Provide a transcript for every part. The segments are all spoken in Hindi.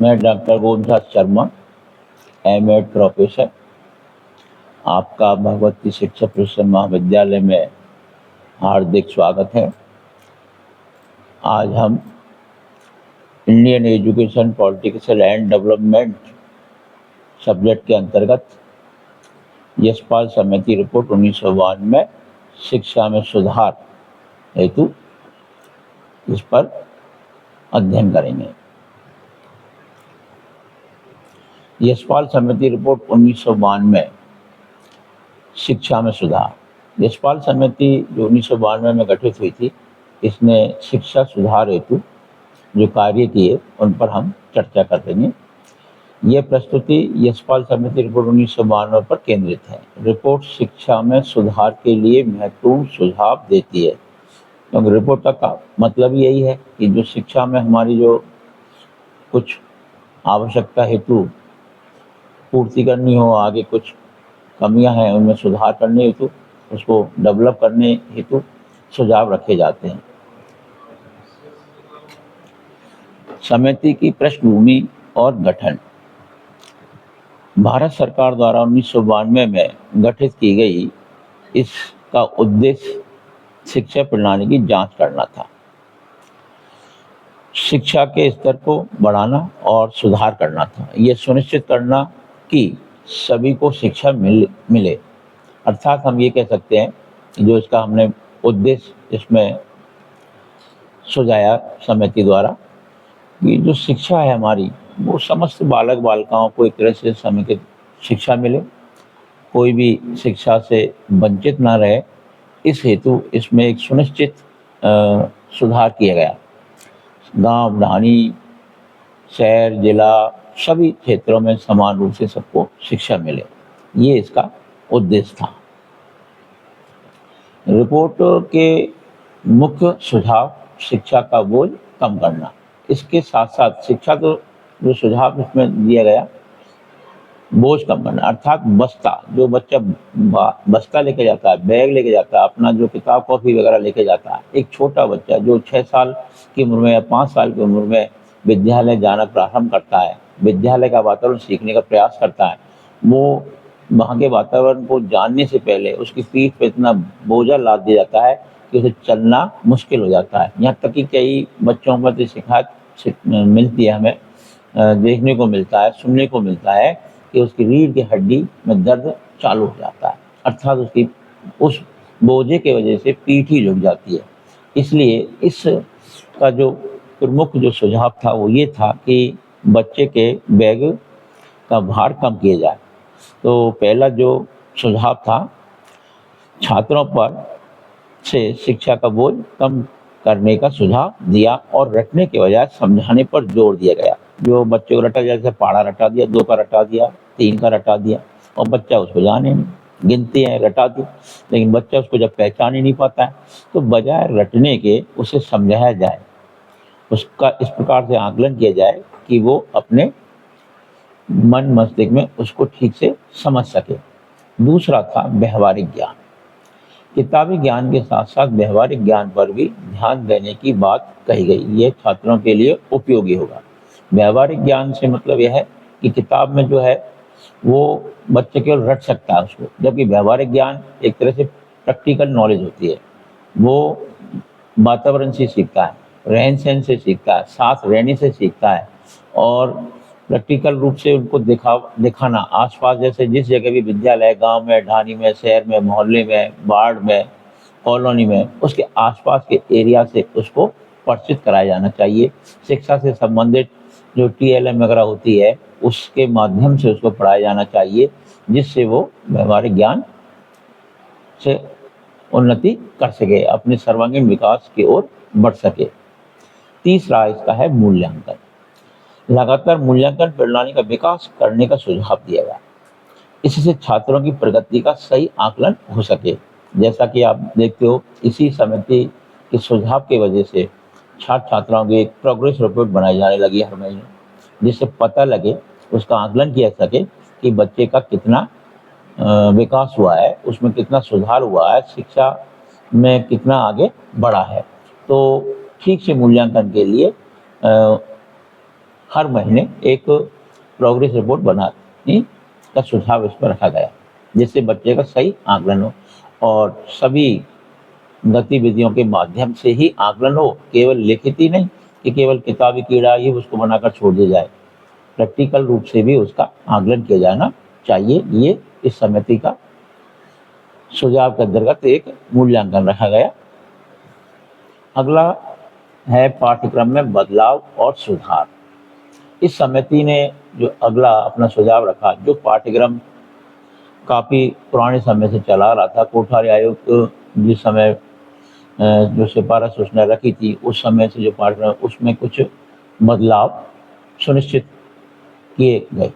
मैं doctor Govind Sharma, M.Ed professor, आपका भगवती शिक्षा प्रशिक्षण महाविद्यालय में हार्दिक स्वागत है। आज हम Indian education politics and development subject के अंतर्गत यशपाल समिति रिपोर्ट 1992 शिक्षा में सुधार हेतु इस पर अध्ययन करेंगे। यशपाल समिति रिपोर्ट 1992 शिक्षा में सुधार। यशपाल समिति जो 1992 में गठित हुई थी, इसने शिक्षा सुधार हेतु जो कार्य किए उन पर हम चर्चा करेंगे। ये प्रस्तुति यशपाल समिति रिपोर्ट 1992 पर केंद्रित है। रिपोर्ट शिक्षा में सुधार के लिए महत्वपूर्ण सुझाव देती है, क्योंकि रिपोर्ट का मतलब यही है कि जो शिक्षा में हमारी जो कुछ आवश्यकता हेतु पूर्ति करनी हो, आगे कुछ कमियां हैं उनमें सुधार करने हेतु, उसको डेवलप करने हेतु सुझाव रखे जाते हैं। समिति की पृष्ठभूमि और गठन। भारत सरकार द्वारा 1992 में गठित की गई इसका उद्देश्य शिक्षा प्रणाली की जांच करना था, शिक्षा के स्तर को बढ़ाना और सुधार करना था। यह सुनिश्चित करना कि सभी को शिक्षा मिले। अर्थात हम ये कह सकते हैं कि जो इसका हमने उद्देश्य इसमें सुझाया समिति द्वारा कि जो शिक्षा है हमारी, वो समस्त बालक बालिकाओं को एक तरह से समेकित शिक्षा मिले, कोई भी शिक्षा से वंचित ना रहे। इस हेतु इसमें एक सुनिश्चित सुधार किया गया। गांव, ढाणी, शहर, जिला सभी क्षेत्रों में समान रूप से सबको शिक्षा मिले, ये इसका उद्देश्य था। रिपोर्ट के मुख्य सुझाव: शिक्षा का बोझ कम करना। इसके साथ साथ शिक्षा तो जो सुझाव इसमें दिया गया, बोझ कम करना, अर्थात बस्ता, जो बच्चा बस्ता लेके जाता है, बैग लेके जाता है, अपना जो किताब कॉपी वगैरह लेके जाता है, एक छोटा बच्चा जो 6 साल की उम्र में या 5 साल की उम्र में विद्यालय जाना प्रारंभ करता है, विद्यालय का वातावरण सीखने का प्रयास करता है, वो वहाँ के वातावरण को जानने से पहले उसकी पीठ पे इतना बोझा लाद दिया जाता है कि उसे चलना मुश्किल हो जाता है। यहाँ तक कि कई बच्चों पर तो शिकायत मिलती है, हमें देखने को मिलता है, सुनने को मिलता है कि उसकी रीढ़ की हड्डी में दर्द चालू हो जाता है, अर्थात उसकी उस बोझे की वजह से पीठ ही झुक जाती है। इसलिए इसका जो प्रमुख जो सुझाव था वो ये था कि बच्चे के बैग का भार कम किया जाए। तो पहला जो सुझाव था, छात्रों पर से शिक्षा का बोझ कम करने का सुझाव दिया और रटने के बजाय समझाने पर जोर दिया गया। जो बच्चे को रटा, जैसे पहाड़ा रटा दिया, 2 का रटा दिया, 3 का रटा दिया, और बच्चा उसको जाने नहीं, गिनती है रटा दी, लेकिन बच्चा उसको जब पहचान ही नहीं पाता है, तो बजाय रटने के उसे समझाया जाए, उसका इस प्रकार से आकलन किया जाए कि वो अपने मन मस्तिष्क में उसको ठीक से समझ सके। दूसरा था व्यवहारिक ज्ञान। किताबी ज्ञान के साथ साथ व्यवहारिक ज्ञान पर भी ध्यान देने की बात कही गई। ये छात्रों के लिए उपयोगी होगा। व्यवहारिक ज्ञान से मतलब यह है कि किताब में जो है वो बच्चे केवल रट सकता है उसको, जबकि व्यवहारिक ज्ञान एक तरह से प्रैक्टिकल नॉलेज होती है। वो वातावरण से सीखता है, रहन सहन से सीखता है, साथ रहने से सीखता है, और प्रैक्टिकल रूप से उनको दिखाना आसपास, जैसे जिस जगह भी विद्यालय, गांव में, ढाणी में, शहर में, मोहल्ले में, वार्ड में, कॉलोनी में, उसके आसपास के एरिया से उसको परिचित कराया जाना चाहिए। शिक्षा से संबंधित जो TLM वगैरह होती है उसके माध्यम से उसको पढ़ाया जाना चाहिए, जिससे वो व्यवहारिक ज्ञान से उन्नति कर सके, अपने सर्वांगीण विकास की ओर बढ़ सके। तीसरा इसका है मूल्यांकन। लगातार मूल्यांकन प्रणाली का विकास करने का सुझाव दिया गया, इससे छात्रों की प्रगति का सही आकलन हो सके। जैसा कि आप देखते हो, इसी समिति के सुझाव की वजह से छात्र छात्राओं की एक प्रोग्रेस रिपोर्ट बनाई जाने लगी हर महीने, जिससे पता लगे, उसका आकलन किया सके कि बच्चे का कितना विकास हुआ है, उसमें कितना सुधार हुआ है, शिक्षा में कितना आगे बढ़ा है। तो ठीक से मूल्यांकन के लिए हर महीने एक प्रोग्रेस रिपोर्ट बनाने का सुझाव इस पर रखा गया, जिससे बच्चे का सही आकलन हो और सभी गतिविधियों के माध्यम से ही आकलन हो, केवल लिखित ही नहीं कि केवल किताबी कीड़ा ही उसको बनाकर छोड़ दिया जाए। प्रैक्टिकल रूप से भी उसका आकलन किया जाना चाहिए। ये इस समिति का सुझाव के अंतर्गत एक मूल्यांकन रखा गया। अगला है पाठ्यक्रम में बदलाव और सुधार। इस समिति ने जो अगला अपना सुझाव रखा, जो पाठ्यक्रम काफ़ी पुराने समय से चला रहा था, कोठारी आयोग जिस समय जो सिफारिश उसने रखी थी, उस समय से जो पाठ्यक्रम, उसमें कुछ बदलाव सुनिश्चित किए गए।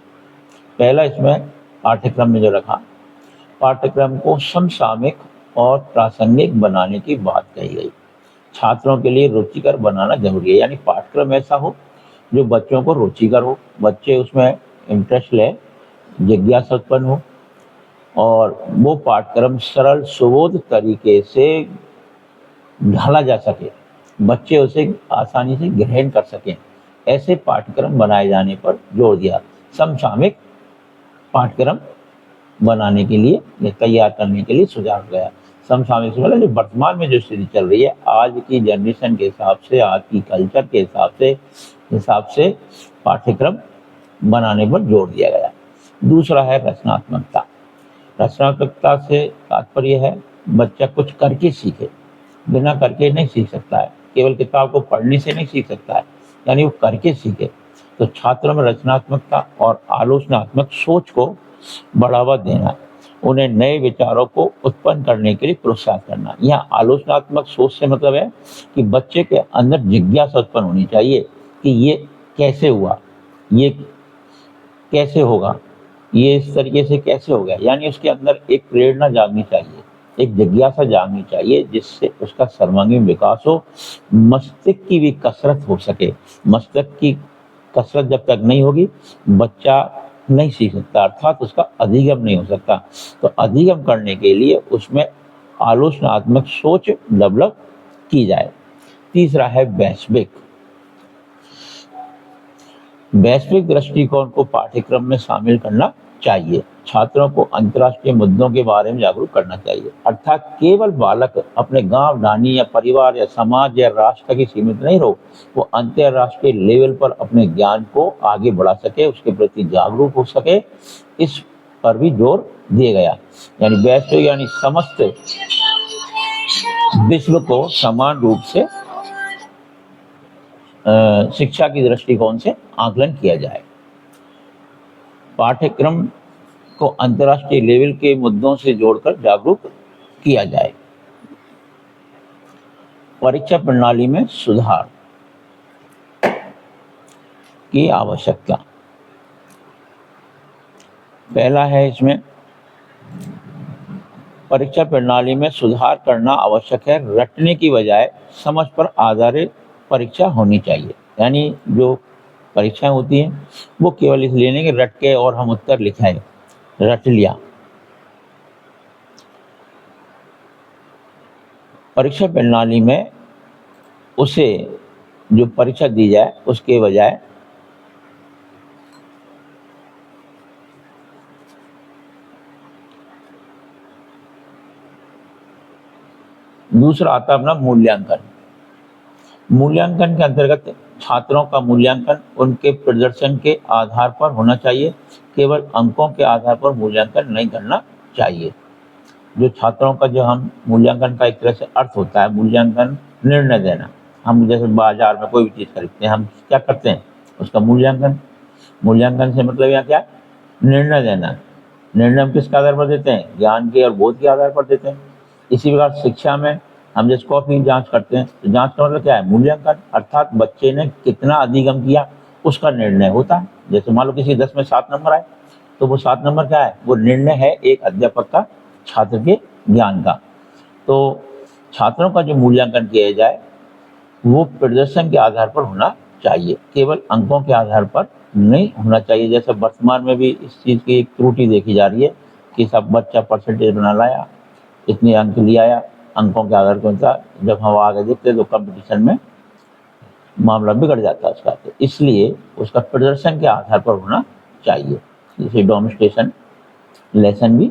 पहला इसमें पाठ्यक्रम में जो रखा, पाठ्यक्रम को समसामयिक और प्रासंगिक बनाने की बात कही गई। छात्रों के लिए रुचिकर बनाना जरूरी है, यानी पाठ्यक्रम ऐसा हो जो बच्चों को रुचिकर हो, बच्चे उसमें इंटरेस्ट ले, जिज्ञासा उत्पन्न हो और वो पाठ्यक्रम सरल सुबोध तरीके से ढाला जा सके, बच्चे उसे आसानी से ग्रहण कर सकें। ऐसे पाठ्यक्रम बनाए जाने पर जोर दिया। समसामयिक पाठ्यक्रम बनाने के लिए या तैयार करने के लिए सुझाव गया। समसामयिक से मतलब जो वर्तमान में जो स्थिति चल रही है, आज की जनरेशन के हिसाब से, आज की कल्चर के हिसाब से पाठ्यक्रम बनाने पर जोर दिया गया। दूसरा है रचनात्मकता। रचनात्मकता से तात्पर्य है बच्चा कुछ करके सीखे, बिना करके नहीं सीख सकता है, केवल किताब को पढ़ने से नहीं सीख सकता है, यानी वो करके सीखे। तो छात्रों में रचनात्मकता और आलोचनात्मक सोच को बढ़ावा देना, उन्हें नए विचारों को उत्पन्न करने के लिए प्रोत्साहित करना। यहाँ आलोचनात्मक सोच से मतलब है कि बच्चे के अंदर जिज्ञासा उत्पन्न होनी चाहिए कि ये कैसे हुआ, ये कैसे होगा, ये इस तरीके से कैसे हो गया, यानी उसके अंदर एक प्रेरणा जागनी चाहिए, एक जिज्ञासा जागनी चाहिए, जिससे उसका सर्वांगीण विकास हो, मस्तिष्क की भी कसरत हो सके। मस्तिष्क की कसरत जब तक नहीं होगी, बच्चा नहीं सीख सकता, अर्थात उसका अधिगम नहीं हो सकता। तो अधिगम करने के लिए उसमें आलोचनात्मक सोच डेवलप की जाए। तीसरा है वैश्विक दृष्टिकोण को पाठ्यक्रम में शामिल करना चाहिए। छात्रों को अंतर्राष्ट्रीय मुद्दों के बारे में जागरूक करना चाहिए, अर्थात केवल बालक अपने गांव ढानी या परिवार या समाज या राष्ट्र तक ही सीमित नहीं रहो, वो अंतर्राष्ट्रीय लेवल पर अपने ज्ञान को आगे बढ़ा सके, उसके प्रति जागरूक हो सके, इस पर भी जोर दिया गया। यानी वैश्विक यानी समस्त विश्व को समान रूप से शिक्षा की दृष्टिकोण से आकलन किया जाए। पाठ्यक्रम को अंतर्राष्ट्रीय लेवल के मुद्दों से जोड़कर जागरूक किया जाए। परीक्षा प्रणाली में सुधार की आवश्यकता। पहला है इसमें परीक्षा प्रणाली में सुधार करना आवश्यक है। रटने की बजाय समझ पर आधारित परीक्षा होनी चाहिए, यानी जो परीक्षाएं होती हैं वो केवल इसलिए नहीं कि रट के और हम उत्तर लिखाएं, रट लिया। परीक्षा प्रणाली में उसे जो परीक्षा दी जाए उसके बजाय दूसरा आता है अपना मूल्यांकन। मूल्यांकन के अंतर्गत छात्रों का मूल्यांकन उनके प्रदर्शन के आधार पर होना चाहिए, केवल अंकों के आधार पर मूल्यांकन नहीं करना चाहिए। जो छात्रों का जो हम मूल्यांकन का एक तरह से अर्थ होता है, मूल्यांकन निर्णय देना। हम जैसे बाजार में कोई भी चीज़ खरीदते हैं, हम क्या करते हैं, उसका मूल्यांकन। मूल्यांकन से मतलब यहाँ क्या, निर्णय देना। निर्णय हम किसके आधार पर देते हैं, ज्ञान के और बोध के आधार पर देते हैं। इसी प्रकार शिक्षा में हम जैसे कॉपी जांच करते हैं, तो जांच का मतलब क्या है, मूल्यांकन, अर्थात बच्चे ने कितना अधिगम किया उसका निर्णय होता है। जैसे मान लो किसी 10 में 7 नंबर आए, तो वो 7 नंबर क्या है, वो निर्णय है एक अध्यापक का छात्र के ज्ञान का। तो छात्रों का जो मूल्यांकन किया जाए वो प्रदर्शन के आधार पर होना चाहिए, केवल अंकों के आधार पर नहीं होना चाहिए। जैसे वर्तमान में भी इस चीज़ की एक त्रुटि देखी जा रही है कि सब बच्चा परसेंटेज बना लाया, इतने अंक ले आया, अंकों के आधार पर होता। जब हम आगे देखते तो कंपटीशन में मामला बिगड़ जाता है उसका। तो इसलिए उसका प्रदर्शन के आधार पर होना चाहिए, जिसे डेमोन्स्ट्रेशन लेसन भी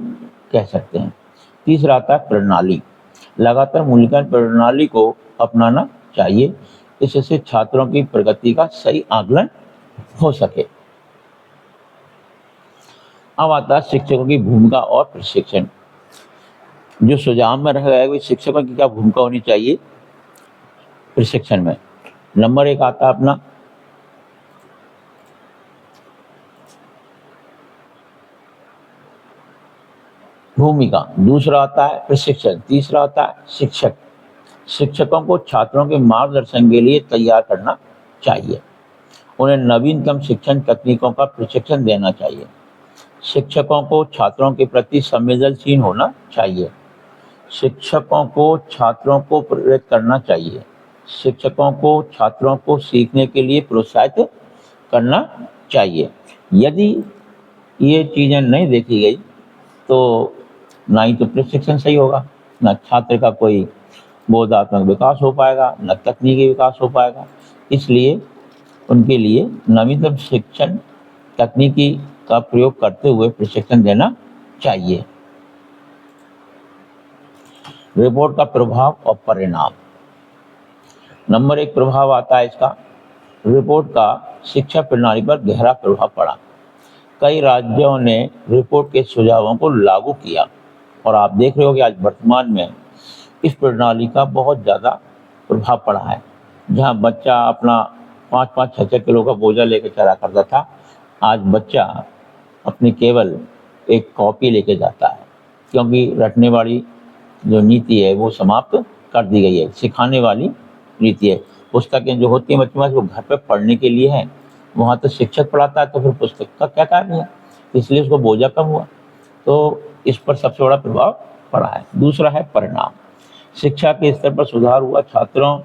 कह सकते हैं। तीसरा आता है प्रणाली। लगातार मूल्यांकन प्रणाली को अपनाना चाहिए, इससे छात्रों की प्रगति का सही आकलन हो सके। अब आता है शिक्षकों की भूमिका और प्रशिक्षण। जो सुझाव में रखा गया है शिक्षकों की क्या भूमिका होनी चाहिए प्रशिक्षण में। नंबर 1 आता है अपना भूमिका, दूसरा आता है प्रशिक्षण, तीसरा आता है शिक्षक। शिक्षकों को छात्रों के मार्गदर्शन के लिए तैयार करना चाहिए, उन्हें नवीनतम शिक्षण तकनीकों का प्रशिक्षण देना चाहिए। शिक्षकों को छात्रों के प्रति संवेदनशील होना चाहिए। शिक्षकों को छात्रों को प्रेरित करना चाहिए। शिक्षकों को छात्रों को सीखने के लिए प्रोत्साहित करना चाहिए। यदि ये चीज़ें नहीं देखी गई तो ना ही तो प्रशिक्षण सही होगा, ना छात्र का कोई बोधात्मक विकास हो पाएगा, ना तकनीकी विकास हो पाएगा। इसलिए उनके लिए नवीनतम शिक्षण तकनीकी का प्रयोग करते हुए प्रशिक्षण देना चाहिए। रिपोर्ट का प्रभाव और परिणाम। नंबर 1 प्रभाव आता है इसका, रिपोर्ट का शिक्षा प्रणाली पर गहरा प्रभाव पड़ा। कई राज्यों ने रिपोर्ट के सुझावों को लागू किया और आप देख रहे हो कि आज वर्तमान में इस प्रणाली का बहुत ज़्यादा प्रभाव पड़ा है। जहां बच्चा अपना 5-5, 6-6 किलो का बोझा लेकर चला करता था, आज बच्चा अपनी केवल एक कॉपी लेके जाता है, क्योंकि रटने वाली जो नीति है वो समाप्त कर दी गई है। सिखाने वाली नीति है। पुस्तकें जो होती हैं बच्चों में वो घर पे पढ़ने के लिए है, वहाँ तो शिक्षक पढ़ाता है, तो फिर पुस्तक का क्या कार्य है, इसलिए उसको बोझा कम हुआ। तो इस पर सबसे बड़ा प्रभाव पड़ा है। दूसरा है परिणाम। शिक्षा के स्तर पर सुधार हुआ, छात्रों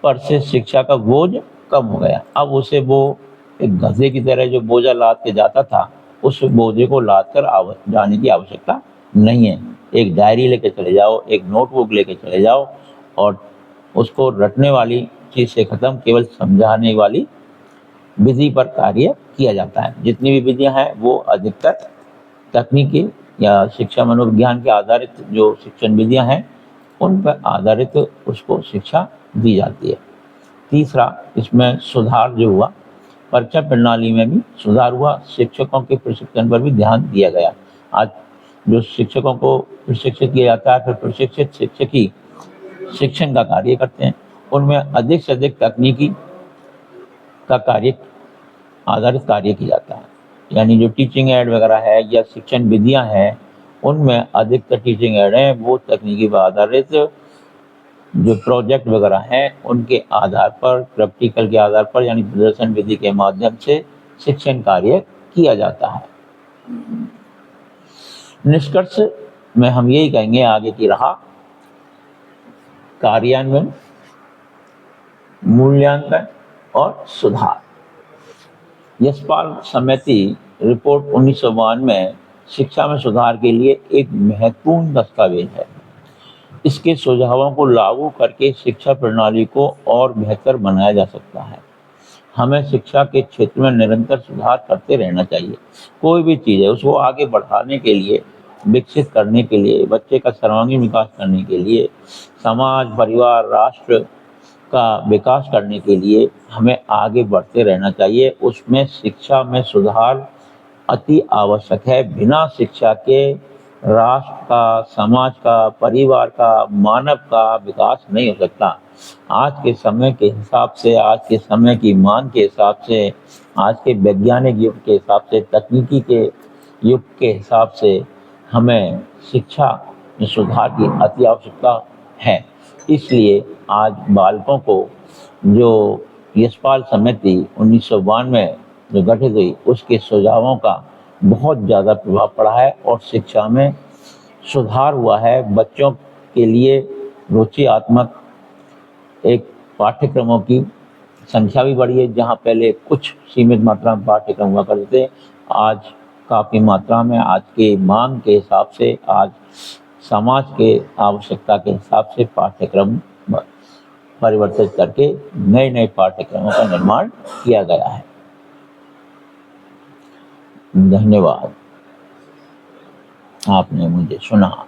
पर से शिक्षा का बोझ कम हो गया। अब उसे वो एक गधे की तरह जो बोझा लाद के जाता था, उस बोझे को लाद कर जाने की आवश्यकता नहीं है। एक डायरी लेके चले जाओ, एक नोटबुक लेके चले जाओ और उसको रटने वाली चीज़ से ख़त्म केवल समझाने वाली विधि पर कार्य किया जाता है। जितनी भी विधियां हैं वो अधिकतर तकनीकी या शिक्षा मनोविज्ञान के आधारित जो शिक्षण विधियां हैं उन पर आधारित उसको शिक्षा दी जाती है। तीसरा इसमें सुधार जो हुआ, परीक्षा प्रणाली में भी सुधार हुआ, शिक्षकों के प्रशिक्षण पर भी ध्यान दिया गया। आज जो शिक्षकों को प्रशिक्षित किया जाता है, फिर प्रशिक्षित शिक्षक ही शिक्षण का कार्य करते हैं, उनमें अधिक से अधिक तकनीकी का कार्य आधारित कार्य किया जाता है। यानी जो टीचिंग एड वगैरह है या शिक्षण विधियां हैं, उनमें अधिकतर टीचिंग एड है वो तकनीकी पर आधारित, जो प्रोजेक्ट वगैरह हैं उनके आधार पर, प्रैक्टिकल के आधार पर, यानी प्रदर्शन विधि के माध्यम से शिक्षण कार्य किया जाता है। निष्कर्ष में हम यही कहेंगे, आगे की राह कार्यान्वयन, मूल्यांकन और सुधार। यशपाल समिति रिपोर्ट 1992 में शिक्षा में सुधार के लिए एक महत्वपूर्ण दस्तावेज है। इसके सुझावों को लागू करके शिक्षा प्रणाली को और बेहतर बनाया जा सकता है। हमें शिक्षा के क्षेत्र में निरंतर सुधार करते रहना चाहिए। कोई भी चीज़ है उसको आगे बढ़ाने के लिए, विकसित करने के लिए, बच्चे का सर्वांगीण विकास करने के लिए, समाज, परिवार, राष्ट्र का विकास करने के लिए हमें आगे बढ़ते रहना चाहिए। उसमें शिक्षा में सुधार अति आवश्यक है। बिना शिक्षा के राष्ट्र का, समाज का, परिवार का, मानव का विकास नहीं हो सकता। आज के समय के हिसाब से, आज के समय की मांग के हिसाब से, आज के वैज्ञानिक युग के हिसाब से, तकनीकी के युग के हिसाब से हमें शिक्षा में सुधार की अति आवश्यकता है। इसलिए आज बालकों को जो यशपाल समिति 1992 में जो गठित हुई, उसके सुझावों का बहुत ज़्यादा प्रभाव पड़ा है और शिक्षा में सुधार हुआ है। बच्चों के लिए रुचियात्मक एक पाठ्यक्रमों की संख्या भी बढ़ी है। जहाँ पहले कुछ सीमित मात्रा में पाठ्यक्रम हुआ करते थे, आज काफ़ी मात्रा में, आज के मांग के हिसाब से, आज समाज के आवश्यकता के हिसाब से पाठ्यक्रम परिवर्तित करके नए नए पाठ्यक्रमों का निर्माण किया गया है। धन्यवाद, आपने मुझे सुना।